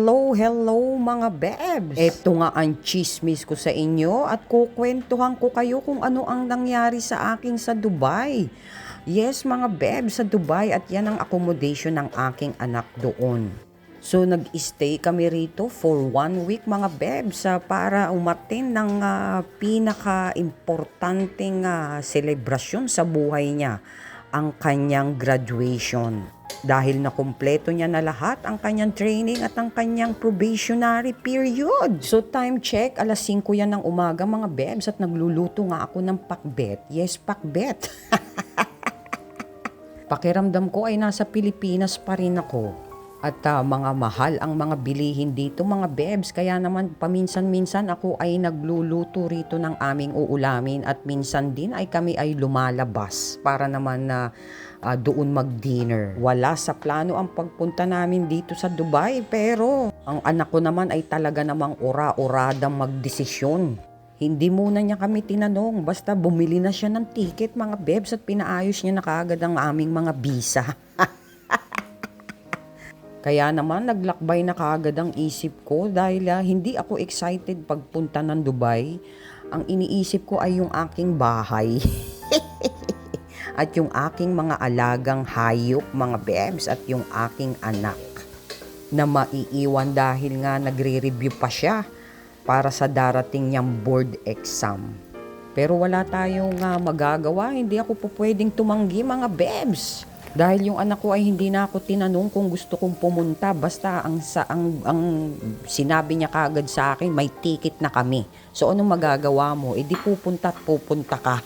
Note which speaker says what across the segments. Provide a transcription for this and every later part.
Speaker 1: Hello mga bebs! Ito nga ang chismis ko sa inyo at kukwentuhan ko kayo kung ano ang nangyari sa akin sa Dubai. Yes mga bebs, sa Dubai at yan ang accommodation ng aking anak doon. So nag-stay kami rito for 1 week mga bebs para umattend ng pinaka-importanteng selebrasyon sa buhay niya, ang kanyang graduation. Dahil nakumpleto niya na lahat ang kanyang training at ang kanyang probationary period. So time check, alas 5 yan ng umaga mga bebs at nagluluto nga ako ng pakbet. Yes, pakbet. Pakiramdam ko ay nasa Pilipinas pa rin ako. At mga mahal ang mga bilihin dito mga bebs. Kaya naman paminsan-minsan ako ay nagluluto rito ng aming uulamin. At minsan din ay kami ay lumalabas para naman na doon mag-dinner. Wala sa plano ang pagpunta namin dito sa Dubai. Pero ang anak ko naman ay talaga namang ora-oradang magdesisyon. Hindi muna niya kami tinanong. Basta bumili na siya ng ticket mga bebs at pinaayos niya na kaagad ang aming mga visa. Kaya naman naglakbay na kaagad ang isip ko dahil hindi ako excited pagpunta ng Dubai. Ang iniisip ko ay yung aking bahay. At yung aking mga alagang hayop mga bebs at yung aking anak. Na maiiwan dahil nga nagre-review pa siya para sa darating niyang board exam. Pero wala tayong magagawa, hindi ako po pwedeng tumanggi mga bebs. Dahil yung anak ko ay hindi na ako tinanong kung gusto kong pumunta. Basta ang sinabi niya kagad sa akin, may ticket na kami. So anong magagawa mo? E di pupunta at pupunta ka.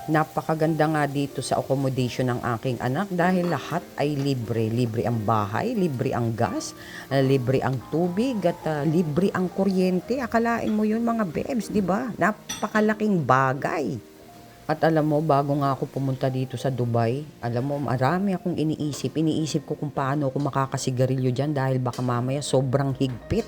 Speaker 1: Napakaganda nga dito sa accommodation ng aking anak dahil lahat ay libre. Libre ang bahay, libre ang gas, libre ang tubig at libre ang kuryente. Akalain mo yun mga bebs, di ba? Napakalaking bagay. At alam mo, bago nga ako pumunta dito sa Dubai, alam mo, marami akong iniisip. Iniisip ko kung paano ako makakasigarilyo dyan dahil baka mamaya sobrang higpit.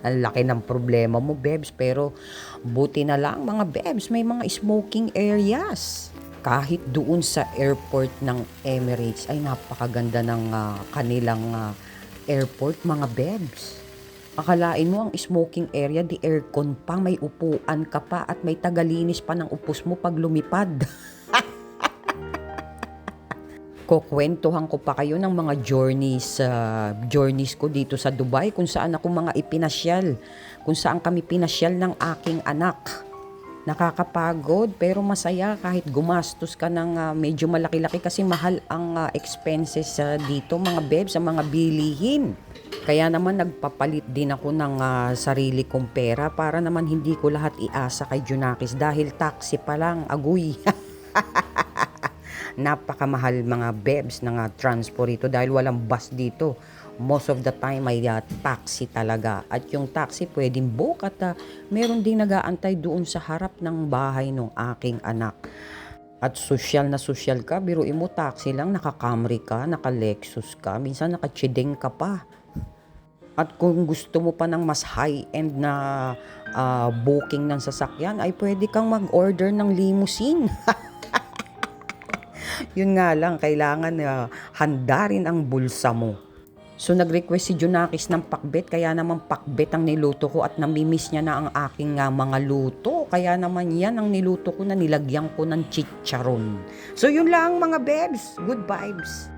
Speaker 1: Ang laki ng problema mo, bebs. Pero buti na lang, mga bebs, may mga smoking areas. Kahit doon sa airport ng Emirates, ay napakaganda ng kanilang airport, mga bebs. Akalain mo ang smoking area, di aircon pa, may upuan ka pa at may tagalinis pa ng upos mo pag lumipad. Kukwentuhan ko pa kayo ng mga journeys ko dito sa Dubai kung saan ako mga ipinasyal, kung saan kami pinasyal ng aking anak. Nakakapagod pero masaya kahit gumastos ka ng medyo malaki-laki kasi mahal ang expenses dito mga bebs, sa mga bilihin. Kaya naman nagpapalit din ako ng sarili kong pera para naman hindi ko lahat iasa kay Junakis dahil taxi pa lang, agoy. Napakamahal mga bebs ng transport ito dahil walang bus dito. Most of the time ay taxi talaga. At yung taxi pwedeng book at meron ding nag-aantay doon sa harap ng bahay ng aking anak. At social na social ka, biruin mo taxi lang, naka-Camry ka, naka-Lexus ka, minsan naka-Chideng ka pa. At kung gusto mo pa ng mas high-end na booking ng sasakyan, ay pwede kang mag-order ng limousine. Yun nga lang, kailangan handa rin ang bulsa mo. So nag-request si Junakis ng pakbet, kaya naman pakbet ang niluto ko at namimiss niya na ang aking mga luto. Kaya naman yan ang niluto ko na nilagyan ko ng chicharon. So yun lang mga bebs, good vibes.